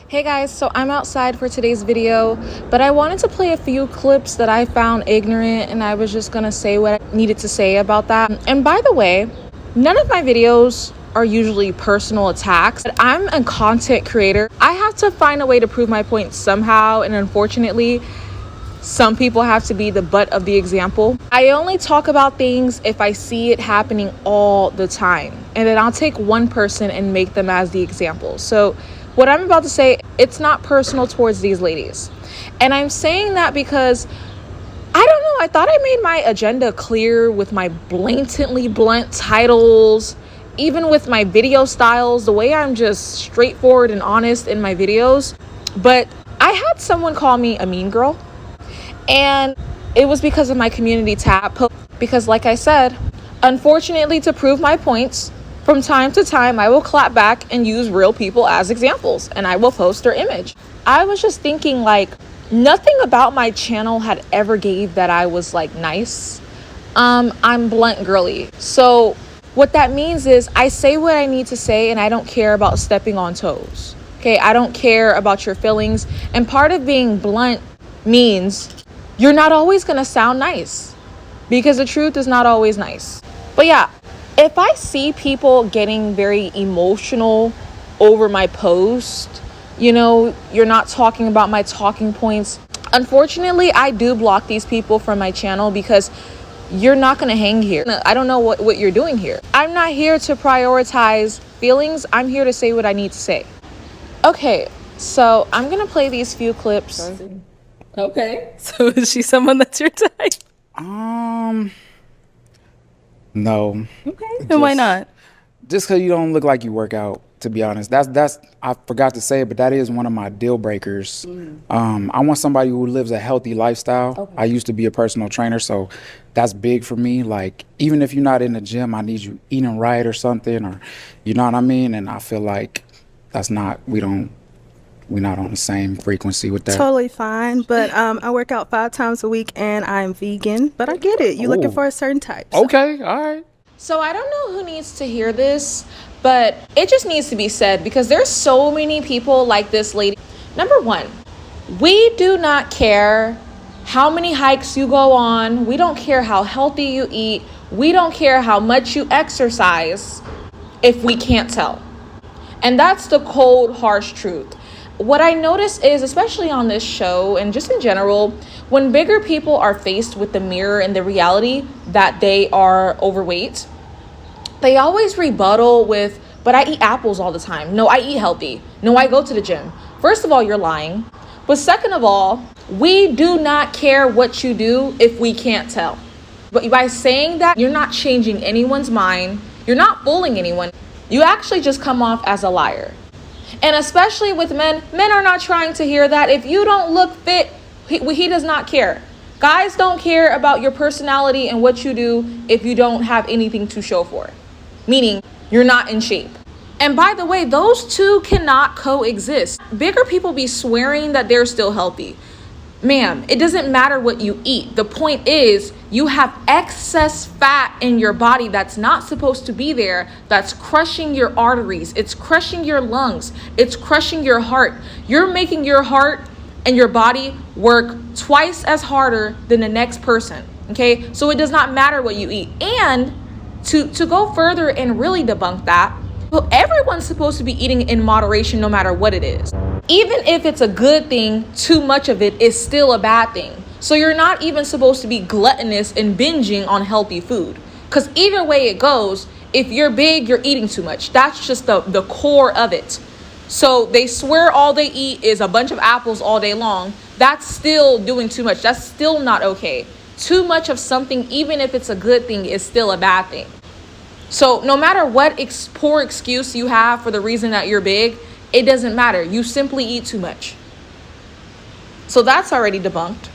Hey guys, so I'm outside for today's video, but I wanted to play a few clips that I found ignorant, and I was just gonna say what I needed to say about that. And by the way, none of my videos are usually personal attacks, but I'm a content creator. I have to find a way to prove my point somehow, and unfortunately, some people have to be the butt of the example. I only talk about things if I see it happening all the time, and then I'll take one person and make them as the example. So what I'm about to say, it's not personal towards these ladies. And I'm saying that because, I don't know, I thought I made my agenda clear with my blatantly blunt titles, even with my video styles, the way I'm just straightforward and honest in my videos. But I had someone call me a mean girl, and it was because of my community tab. Because like I said, unfortunately, to prove my points, from time to time, I will clap back and use real people as examples, and I will post their image. I was just thinking, like, nothing about my channel had ever gave that I was like nice. I'm blunt girly. So what that means is I say what I need to say, and I don't care about stepping on toes. Okay, I don't care about your feelings. And part of being blunt means you're not always gonna sound nice, because the truth is not always nice. But yeah, if I see people getting very emotional over my post, you're not talking about my talking points. Unfortunately, I do block these people from my channel because you're not going to hang here. I don't know what you're doing here. I'm not here to prioritize feelings. I'm here to say what I need to say. Okay, so I'm going to play these few clips. Okay, so is she someone that's your type? No. Okay, and why not? Just because you don't look like you work out, to be honest. That's I forgot to say it, but that is one of my deal breakers. I want somebody who lives a healthy lifestyle. Okay. I used to be a personal trainer, so that's big for me. Like, even if you're not in the gym, I need you eating right or something, or you know what I mean? And I feel like we're not on the same frequency with that. Totally fine, but I work out 5 times a week and I'm vegan, but I get it. You're looking for a certain type. So. Okay, all right. So I don't know who needs to hear this, but it just needs to be said because there's so many people like this lady. Number one, we do not care how many hikes you go on. We don't care how healthy you eat. We don't care how much you exercise if we can't tell. And that's the cold, harsh truth. What I notice is, especially on this show and just in general, when bigger people are faced with the mirror and the reality that they are overweight, they always rebuttal with, but I eat apples all the time. No, I eat healthy. No, I go to the gym. First of all, you're lying. But second of all, we do not care what you do if we can't tell. But by saying that, you're not changing anyone's mind. You're not fooling anyone. You actually just come off as a liar. And especially with men are not trying to hear that. If you don't look fit, he does not care. Guys don't care about your personality and what you do if you don't have anything to show for it. Meaning, you're not in shape. And by the way, those two cannot coexist. Bigger people be swearing that they're still healthy. Ma'am, it doesn't matter what you eat. The point is, you have excess fat in your body that's not supposed to be there, that's crushing your arteries, it's crushing your lungs, it's crushing your heart. You're making your heart and your body work twice as harder than the next person, okay? So it does not matter what you eat. And to go further and really debunk that, well, everyone's supposed to be eating in moderation no matter what it is. Even if it's a good thing, too much of it is still a bad thing. So you're not even supposed to be gluttonous and binging on healthy food. Because either way it goes, if you're big, you're eating too much. That's just the core of it. So they swear all they eat is a bunch of apples all day long. That's still doing too much. That's still not okay. Too much of something, even if it's a good thing, is still a bad thing. So no matter what poor excuse you have for the reason that you're big, it doesn't matter. You simply eat too much. So that's already debunked.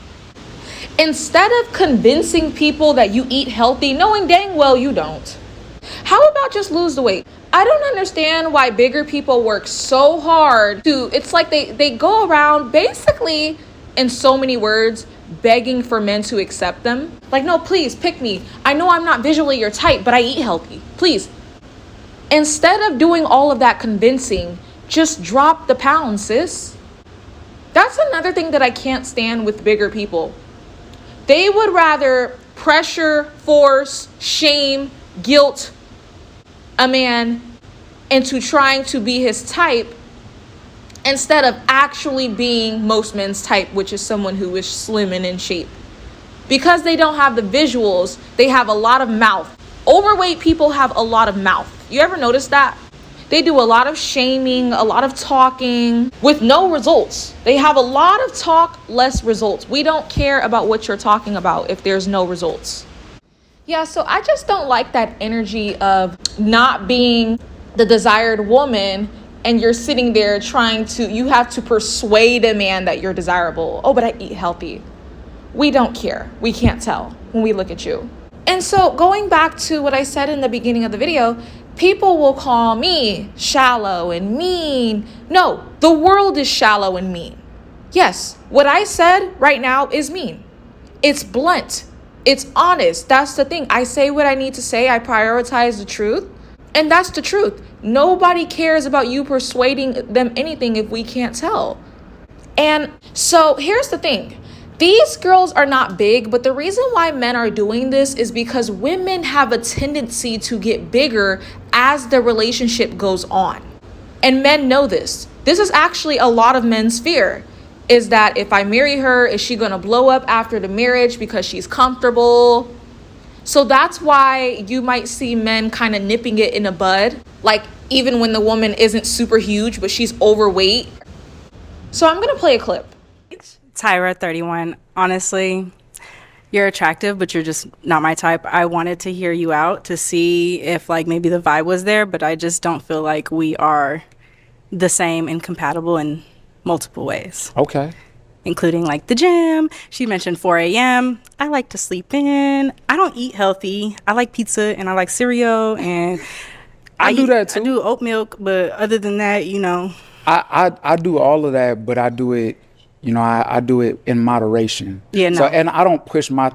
Instead of convincing people that you eat healthy, knowing dang well you don't, how about just lose the weight? I don't understand why bigger people work so hard it's like they go around basically, in so many words, begging for men to accept them. Like, no, please pick me. I know I'm not visually your type, but I eat healthy. Please. Instead of doing all of that convincing, just drop the pound, sis. That's another thing that I can't stand with bigger people. They would rather pressure, force, shame, guilt a man into trying to be his type instead of actually being most men's type, which is someone who is slim and in shape. Because they don't have the visuals, they have a lot of mouth. Overweight people have a lot of mouth. You ever notice that? They do a lot of shaming, a lot of talking with no results. They have a lot of talk, less results. We don't care about what you're talking about if there's no results. Yeah, so I just don't like that energy of not being the desired woman and you're sitting there you have to persuade a man that you're desirable. Oh, but I eat healthy. We don't care. We can't tell when we look at you. And so going back to what I said in the beginning of the video, people will call me shallow and mean. No, the world is shallow and mean. Yes, what I said right now is mean. It's blunt. It's honest. That's the thing. I say what I need to say. I prioritize the truth. And that's the truth. Nobody cares about you persuading them anything if we can't tell. And so here's the thing. These girls are not big, but the reason why men are doing this is because women have a tendency to get bigger as the relationship goes on. And men know this. This is actually a lot of men's fear, is that if I marry her, is she gonna blow up after the marriage because she's comfortable? So that's why you might see men kind of nipping it in the bud, like even when the woman isn't super huge, but she's overweight. So I'm gonna play a clip. Tyra, 31. Honestly, you're attractive, but you're just not my type. I wanted to hear you out to see if like maybe the vibe was there, but I just don't feel like we are the same and compatible in multiple ways. Okay. Including like the gym. She mentioned 4 a.m. I like to sleep in. I don't eat healthy. I like pizza and I like cereal and I do that too. I do oat milk, but other than that, you know. I do all of that, but I do it, I do it in moderation. Yeah, no. So, and I don't push my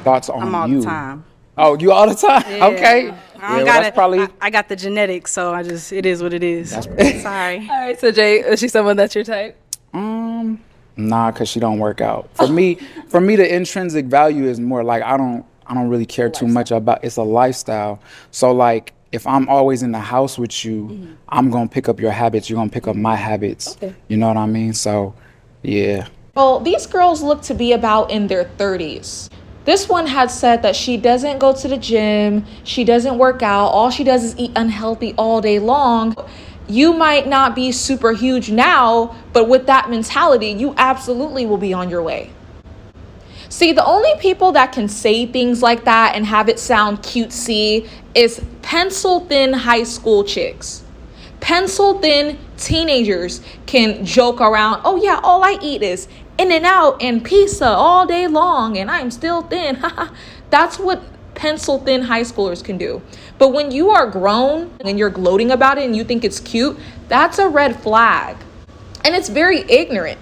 thoughts on you. I'm all the time. Oh, you all the time? Yeah. Okay. That's probably. I got the genetics, so it is what it is. Sorry. All right, so Jay, is she someone that's your type? Nah, cause she don't work out. For me, the intrinsic value is more like I don't really care too much about. It's a lifestyle. So like, if I'm always in the house with you, I'm gonna pick up your habits. You're gonna pick up my habits. Okay. You know what I mean? So, yeah. Well, these girls look to be about in their 30s. This one had said that she doesn't go to the gym, she doesn't work out, all she does is eat unhealthy all day long. You might not be super huge now, but with that mentality, you absolutely will be on your way. See, the only people that can say things like that and have it sound cutesy is pencil-thin high school chicks. Pencil-thin teenagers can joke around, oh yeah, all I eat is In-N-Out and pizza all day long and I'm still thin. That's what pencil-thin high schoolers can do. But when you are grown and you're gloating about it and you think it's cute, that's a red flag. And it's very ignorant.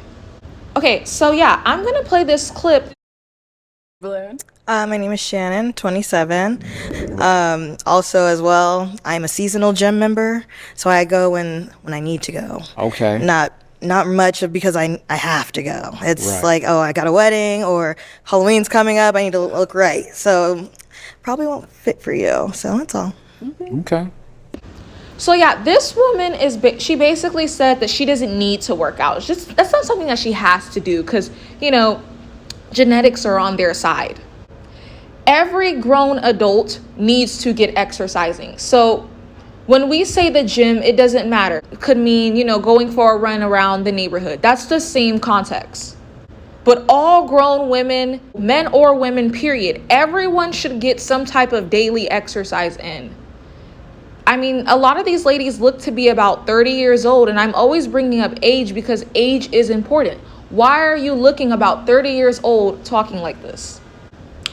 Okay, so yeah, I'm gonna play this clip. My name is Shannon, 27. Also, as well, I'm a seasonal gym member, so I go when I need to go. Okay. Not much of because I have to go. It's Right. like, oh, I got a wedding or Halloween's coming up. I need to look right. So probably won't fit for you. So that's all. Okay. So yeah, this woman she basically said that she doesn't need to work out. It's just, that's not something that she has to do because, genetics are on their side. Every grown adult needs to get exercising. So when we say the gym, it doesn't matter. It could mean, going for a run around the neighborhood. That's the same context. But all grown women, men or women, period, everyone should get some type of daily exercise in. I mean, a lot of these ladies look to be about 30 years old, and I'm always bringing up age because age is important. Why are you looking about 30 years old talking like this?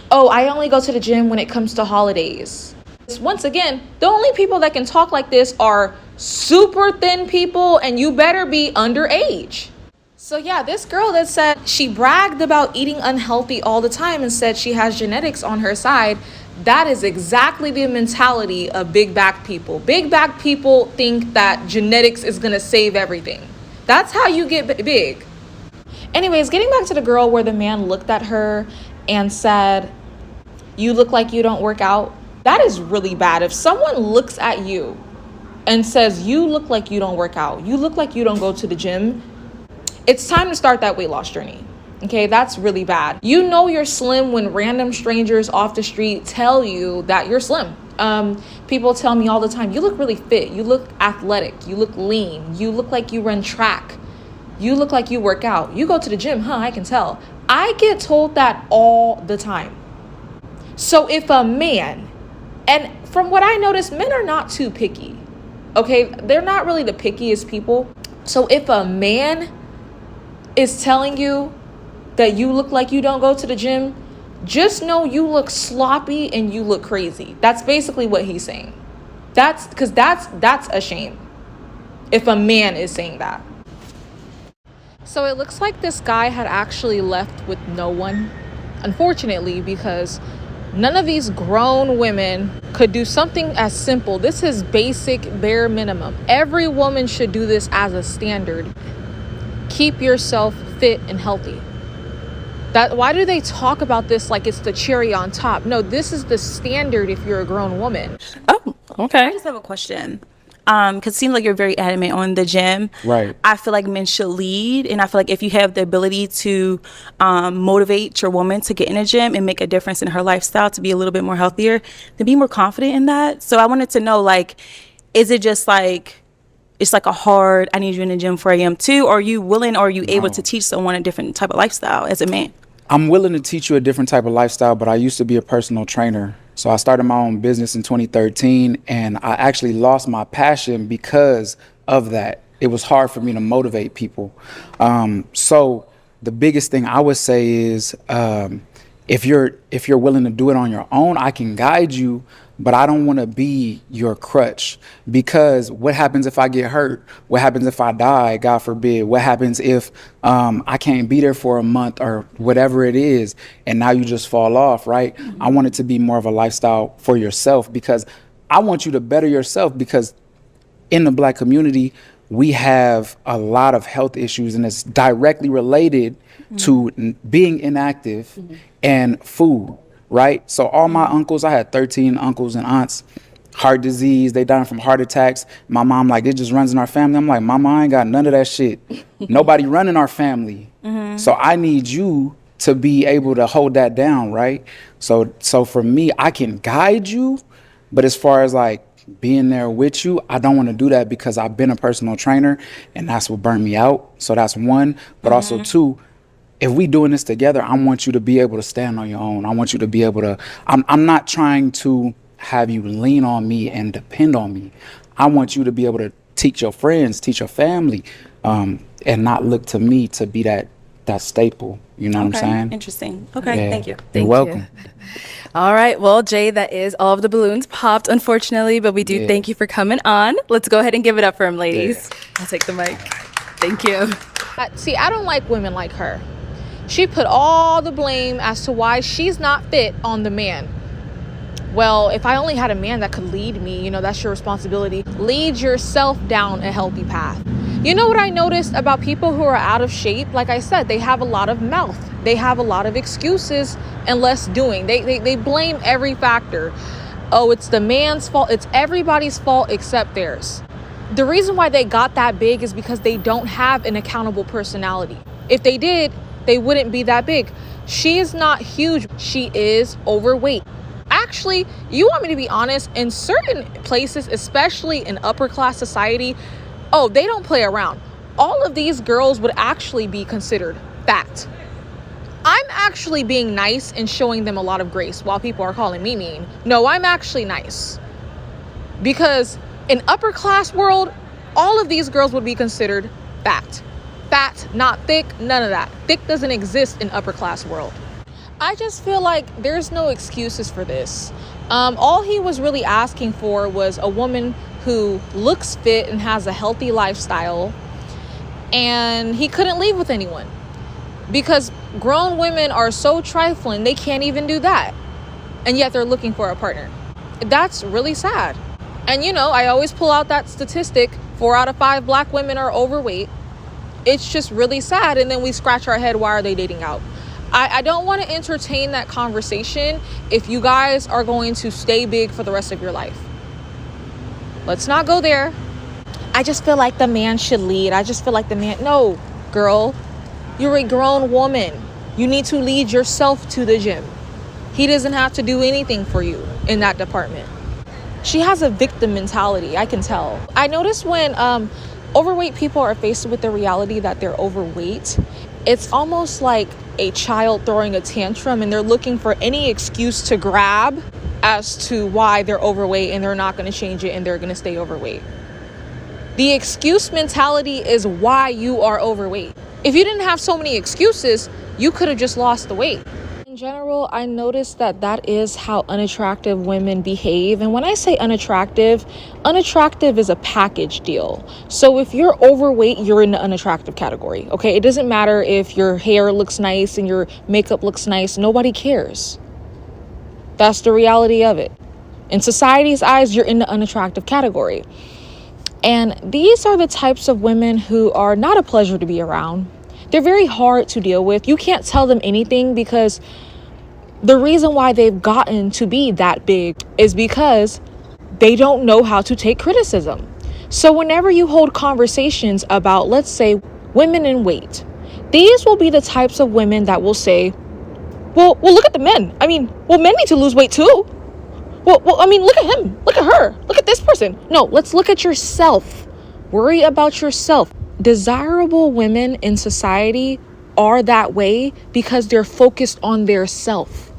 Oh, I only go to the gym when it comes to holidays. Once again, the only people that can talk like this are super thin people, and you better be underage. So yeah, this girl that said she bragged about eating unhealthy all the time and said she has genetics on her side, That is exactly the mentality of big back people. Big back people think that genetics is gonna save everything. That's how you get big. Anyways, getting back to the girl where the man looked at her and said, "You look like you don't work out." That is really bad. If someone looks at you and says, "You look like you don't work out, you look like you don't go to the gym," it's time to start that weight loss journey. Okay, that's really bad. You know you're slim when random strangers off the street tell you that you're slim. People tell me all the time, "You look really fit, you look athletic, you look lean, you look like you run track, you look like you work out, you go to the gym, huh? I can tell." I get told that all the time. So if a man, and from what I notice, men are not too picky. Okay, they're not really the pickiest people. So if a man is telling you that you look like you don't go to the gym, just know you look sloppy and you look crazy. That's basically what he's saying. That's a shame if a man is saying that. So it looks like this guy had actually left with no one, unfortunately, because none of these grown women could do something as simple. This is basic, bare minimum. Every woman should do this as a standard. Keep yourself fit and healthy. Why do they talk about this like it's the cherry on top? No, this is the standard if you're a grown woman. Oh, okay. I just have a question. Because it seems like you're very adamant on the gym. Right. I feel like men should lead, and I feel like if you have the ability to motivate your woman to get in a gym and make a difference in her lifestyle to be a little bit more healthier, then be more confident in that. So I wanted to know, like, is it just like it's like a hard, I need you in the gym 4 a.m. too? Or are you willing, or are you able to teach someone a different type of lifestyle as a man? I'm willing to teach you a different type of lifestyle, but I used to be a personal trainer. So I started my own business in 2013, and I actually lost my passion because of that. It was hard for me to motivate people. So the biggest thing I would say is if you're willing to do it on your own, I can guide you, but I don't want to be your crutch, because what happens if I get hurt? What happens if I die, God forbid? What happens if I can't be there for a month or whatever it is, and now you just fall off, right? Mm-hmm. I want it to be more of a lifestyle for yourself, because I want you to better yourself, because in the Black community, we have a lot of health issues, and it's directly related to being inactive and food. Right? So all my uncles, I had 13 uncles and aunts, heart disease, they dying from heart attacks. My mom, like, it just runs in our family. I'm like, Mama, I ain't got none of that shit. Nobody running our family. So I need you to be able to hold that down, right? So for me, I can guide you, but as far as like being there with you, I don't want to do that, because I've been a personal trainer and that's what burned me out. So that's one, but also two, if we doing this together, I want you to be able to stand on your own. I want you to be able to, I'm not trying to have you lean on me and depend on me. I want you to be able to teach your friends, teach your family, and not look to me to be that staple. You know what I'm saying? Interesting. Okay, Yeah. thank you. You're welcome. All right. Well, Jay, that is all of the balloons popped, unfortunately, but we do thank you for coming on. Let's go ahead and give it up for him, ladies. I'll take the mic. Thank you. See, I don't like women like her. She put all the blame as to why she's not fit on the man. Well, if I only had a man that could lead me, that's your responsibility. Lead yourself down a healthy path. You know what I noticed about people who are out of shape? Like I said, they have a lot of mouth. They have a lot of excuses and less doing. They blame every factor. Oh, it's the man's fault. It's everybody's fault except theirs. The reason why they got that big is because they don't have an accountable personality. If they did, they wouldn't be that big. She is not huge. She is overweight. Actually, you want me to be honest, in certain places, especially in upper class society, they don't play around. All of these girls would actually be considered fat. I'm actually being nice and showing them a lot of grace while people are calling me mean. No, I'm actually nice. Because in upper class world, all of these girls would be considered fat. Fat, not thick, none of that. Thick doesn't exist in upper class world. I just feel like there's no excuses for this. All he was really asking for was a woman who looks fit and has a healthy lifestyle, and he couldn't leave with anyone because grown women are so trifling, they can't even do that. and yet they're looking for a partner. That's really sad. And I always pull out that statistic, 4 out of 5 black women are overweight. It's just really sad. And then we scratch our head, why are they dating out? I don't want to entertain that conversation if you guys are going to stay big for the rest of your life. Let's not go there. I just feel like the man should lead. I just feel like the man. No, girl, you're a grown woman. You need to lead yourself to the gym. He doesn't have to do anything for you in that department. She has a victim mentality, I can tell. I notice when overweight people are faced with the reality that they're overweight, it's almost like a child throwing a tantrum, and they're looking for any excuse to grab as to why they're overweight, and they're not going to change it, and they're going to stay overweight. The excuse mentality is why you are overweight. If you didn't have so many excuses, you could have just lost the weight. In general, I noticed that is how unattractive women behave. And when I say unattractive is a package deal. So if you're overweight, you're in the unattractive category, okay? It doesn't matter if your hair looks nice and your makeup looks nice. Nobody cares. That's the reality of it. In society's eyes, you're in the unattractive category. And these are the types of women who are not a pleasure to be around. They're very hard to deal with. You can't tell them anything because the reason why they've gotten to be that big is because they don't know how to take criticism. So whenever you hold conversations about, let's say, women in weight, these will be the types of women that will say, well, look at the men. Men need to lose weight too. Well, look at him. Look at her. Look at this person. No, let's look at yourself. Worry about yourself. Desirable women in society are that way because they're focused on their self.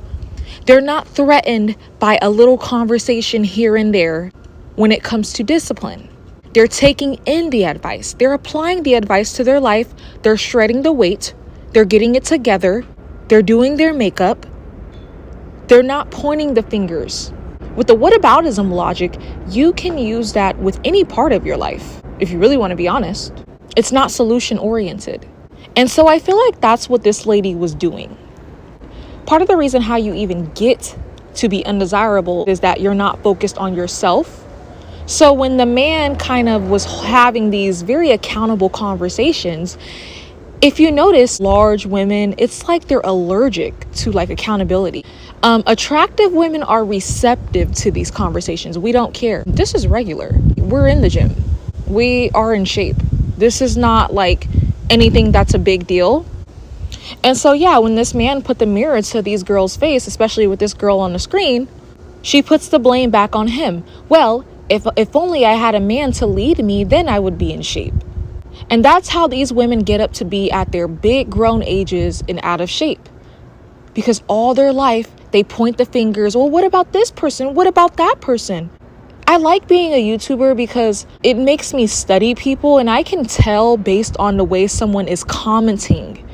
They're not threatened by a little conversation here and there when it comes to discipline. They're taking in the advice. They're applying the advice to their life. They're shredding the weight. They're getting it together. They're doing their makeup. They're not pointing the fingers. With the whataboutism logic, you can use that with any part of your life, if you really want to be honest. It's not solution oriented. And so I feel like that's what this lady was doing. Part of the reason how you even get to be undesirable is that you're not focused on yourself. So when the man kind of was having these very accountable conversations, if you notice large women, it's like they're allergic to accountability. Attractive women are receptive to these conversations. We don't care. This is regular. We're in the gym. We are in shape. This is not anything that's a big deal. And so, yeah, when this man put the mirror to these girls' face, especially with this girl on the screen, she puts the blame back on him. Well, if only I had a man to lead me, then I would be in shape. And that's how these women get up to be at their big grown ages and out of shape. Because all their life, they point the fingers. Well, what about this person? What about that person? I like being a YouTuber because it makes me study people, and I can tell based on the way someone is commenting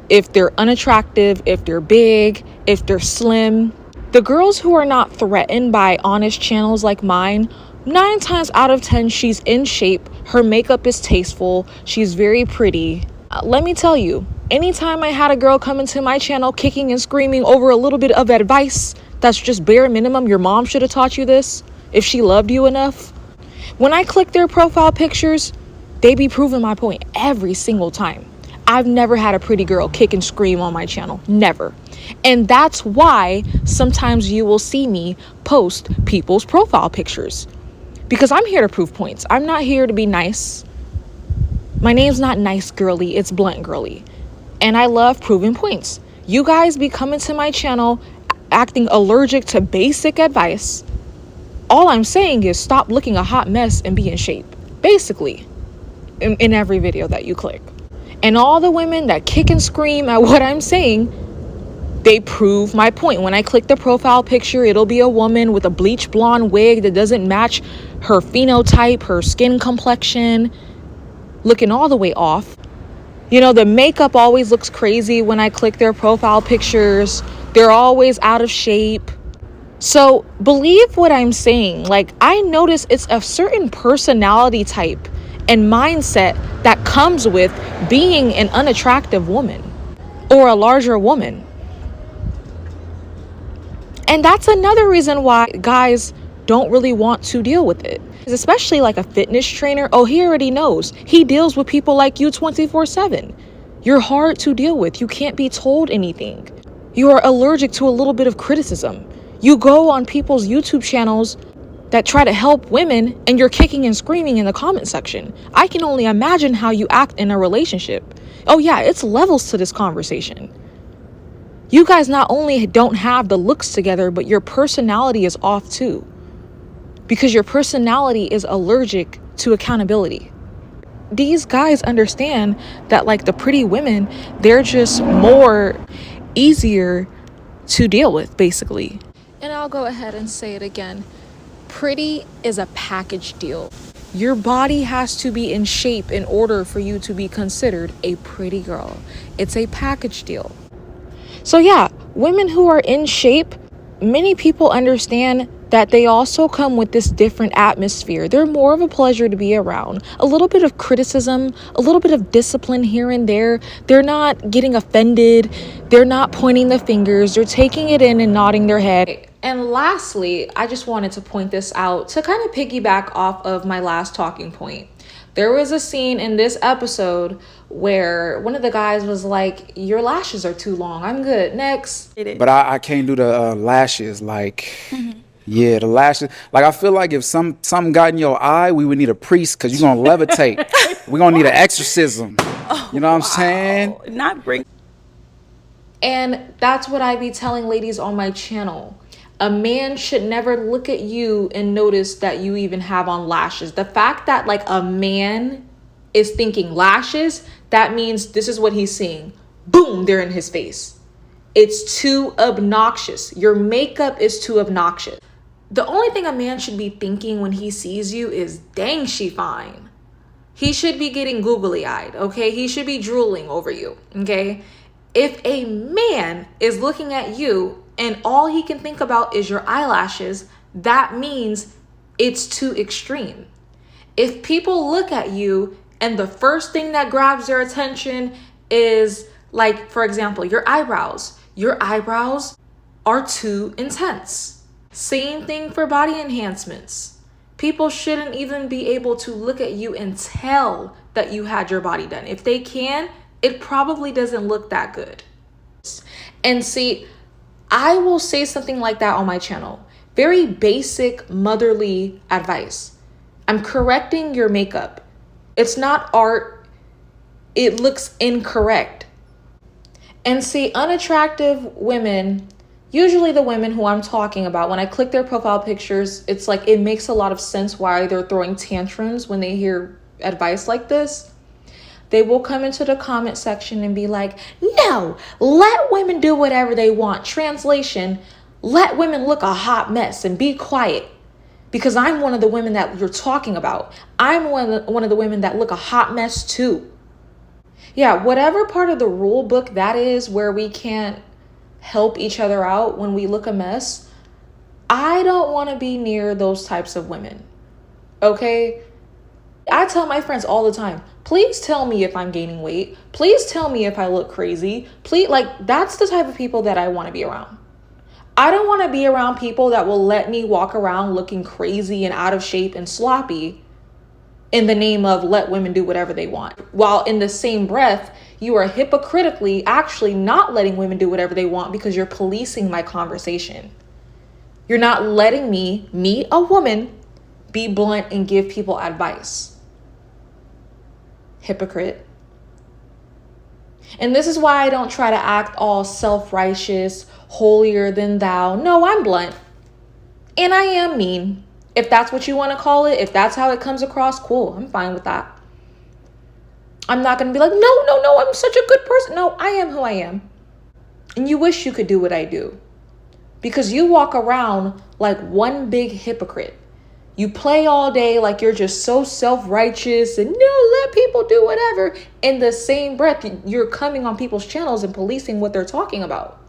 if they're unattractive, if they're big, if they're slim. The girls who are not threatened by honest channels like mine, 9 times out of 10, she's in shape, her makeup is tasteful, she's very pretty. Let me tell you, anytime I had a girl come into my channel kicking and screaming over a little bit of advice that's just bare minimum, your mom should have taught you this if she loved you enough. When I click their profile pictures, they be proving my point every single time. I've never had a pretty girl kick and scream on my channel. Never. And that's why sometimes you will see me post people's profile pictures. Because I'm here to prove points. I'm not here to be nice. My name's not nice girly, it's blunt girly. And I love proving points. You guys be coming to my channel acting allergic to basic advice. All I'm saying is stop looking a hot mess and be in shape. Basically, in every video that you click. And all the women that kick and scream at what I'm saying, they prove my point. When I click the profile picture, it'll be a woman with a bleach blonde wig that doesn't match her phenotype, her skin complexion, looking all the way off. The makeup always looks crazy when I click their profile pictures. They're always out of shape. So believe what I'm saying. I notice it's a certain personality type and mindset that comes with being an unattractive woman or a larger woman. And that's another reason why guys don't really want to deal with it. Especially like a fitness trainer. Oh, he already knows. He deals with people like you 24/7. You're hard to deal with. You can't be told anything. You are allergic to a little bit of criticism. You go on people's YouTube channels that try to help women and you're kicking and screaming in the comment section. I can only imagine how you act in a relationship. Oh yeah, it's levels to this conversation. You guys not only don't have the looks together, but your personality is off too. Because your personality is allergic to accountability. These guys understand that like the pretty women, they're just more easier to deal with, basically. And I'll go ahead and say it again. Pretty is a package deal. Your body has to be in shape in order for you to be considered a pretty girl. It's a package deal. So yeah, women who are in shape, many people understand that they also come with this different atmosphere. They're more of a pleasure to be around. A little bit of criticism, a little bit of discipline here and there. They're not getting offended. They're not pointing the fingers. They're taking it in and nodding their head. And lastly, I just wanted to point this out to kind of piggyback off of my last talking point. There was a scene in this episode where one of the guys was like, your lashes are too long. I'm good. Next. But I can't do the lashes. Like, yeah, the lashes. Like, I feel like if something got in your eye, we would need a priest because you're going to levitate. We're going to need an exorcism. You know what I'm saying? Not bring. And that's what I be telling ladies on my channel. A man should never look at you and notice that you even have on lashes. The fact that like a man is thinking lashes, that means this is what he's seeing. Boom, they're in his face. It's too obnoxious. Your makeup is too obnoxious. The only thing a man should be thinking when he sees you is, dang, she fine. He should be getting googly-eyed, okay? He should be drooling over you, okay? If a man is looking at you and all he can think about is your eyelashes, that means it's too extreme. If people look at you and the first thing that grabs their attention is, like, for example, your eyebrows. Your eyebrows are too intense. Same thing for body enhancements. People shouldn't even be able to look at you and tell that you had your body done. If they can, it probably doesn't look that good. And see, I will say something like that on my channel. Very basic motherly advice. I'm correcting your makeup. It's not art. It looks incorrect. And see, unattractive women, usually the women who I'm talking about, when I click their profile pictures, it's like it makes a lot of sense why they're throwing tantrums when they hear advice like this. They will come into the comment section and be like, no, let women do whatever they want. Translation, let women look a hot mess and be quiet. Because I'm one of the women that you're talking about. I'm one of the women that look a hot mess too. Yeah, whatever part of the rule book that is where we can't help each other out when we look a mess, I don't want to be near those types of women. Okay? I tell my friends all the time, please tell me if I'm gaining weight. Please tell me if I look crazy. Please, like, that's the type of people that I want to be around. I don't want to be around people that will let me walk around looking crazy and out of shape and sloppy in the name of let women do whatever they want. While in the same breath, you are hypocritically actually not letting women do whatever they want because you're policing my conversation. You're not letting me meet a woman, be blunt, and give people advice. Hypocrite. And this is why I don't try to act all self-righteous, holier than thou. No, I'm blunt. And I am mean. If that's what you want to call it, if that's how it comes across, cool. I'm fine with that. I'm not going to be like, no, I'm such a good person. No, I am who I am. And you wish you could do what I do. Because you walk around like one big hypocrite. You play all day like you're just so self-righteous and no, let people do whatever. In the same breath, you're coming on people's channels and policing what they're talking about.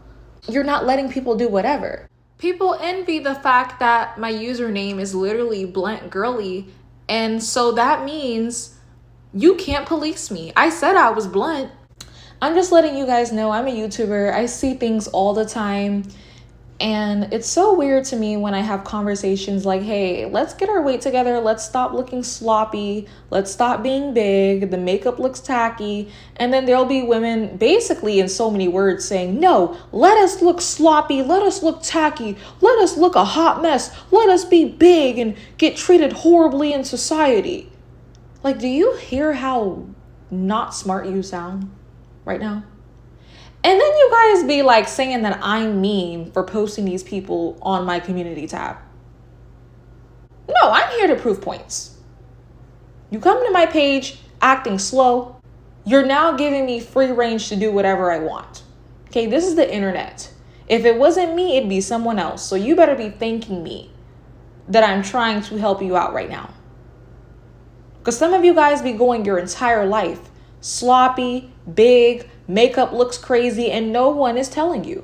You're not letting people do whatever. People envy the fact that my username is literally Blunt Girly. And so that means you can't police me. I said I was blunt. I'm just letting you guys know I'm a YouTuber. I see things all the time. And it's so weird to me when I have conversations like, hey, let's get our weight together. Let's stop looking sloppy. Let's stop being big. The makeup looks tacky. And then there'll be women basically in so many words saying, no, let us look sloppy. Let us look tacky. Let us look a hot mess. Let us be big and get treated horribly in society. Like, do you hear how not smart you sound right now? And then you guys be like saying that I'm mean for posting these people on my community tab. No, I'm here to prove points. You come to my page acting slow, you're now giving me free range to do whatever I want. Okay, this is the internet. If it wasn't me, it'd be someone else. So you better be thanking me that I'm trying to help you out right now. Because some of you guys be going your entire life sloppy, big, makeup looks crazy, and no one is telling you.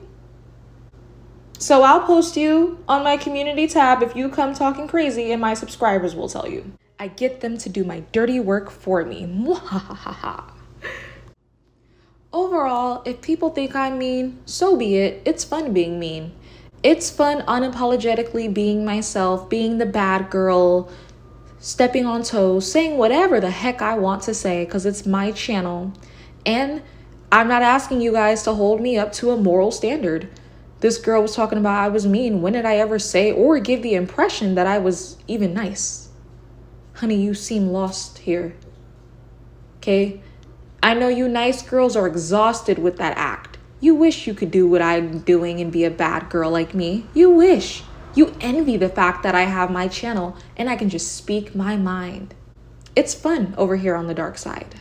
So I'll post you on my community tab if you come talking crazy, and my subscribers will tell you. I get them to do my dirty work for me. Overall, if people think I'm mean, so be it. It's fun being mean. It's fun unapologetically being myself, being the bad girl, stepping on toes, saying whatever the heck I want to say because it's my channel. And I'm not asking you guys to hold me up to a moral standard. This girl was talking about I was mean. When did I ever say or give the impression that I was even nice? Honey, you seem lost here. Okay? I know you nice girls are exhausted with that act. You wish you could do what I'm doing and be a bad girl like me. You wish. You envy the fact that I have my channel and I can just speak my mind. It's fun over here on the dark side.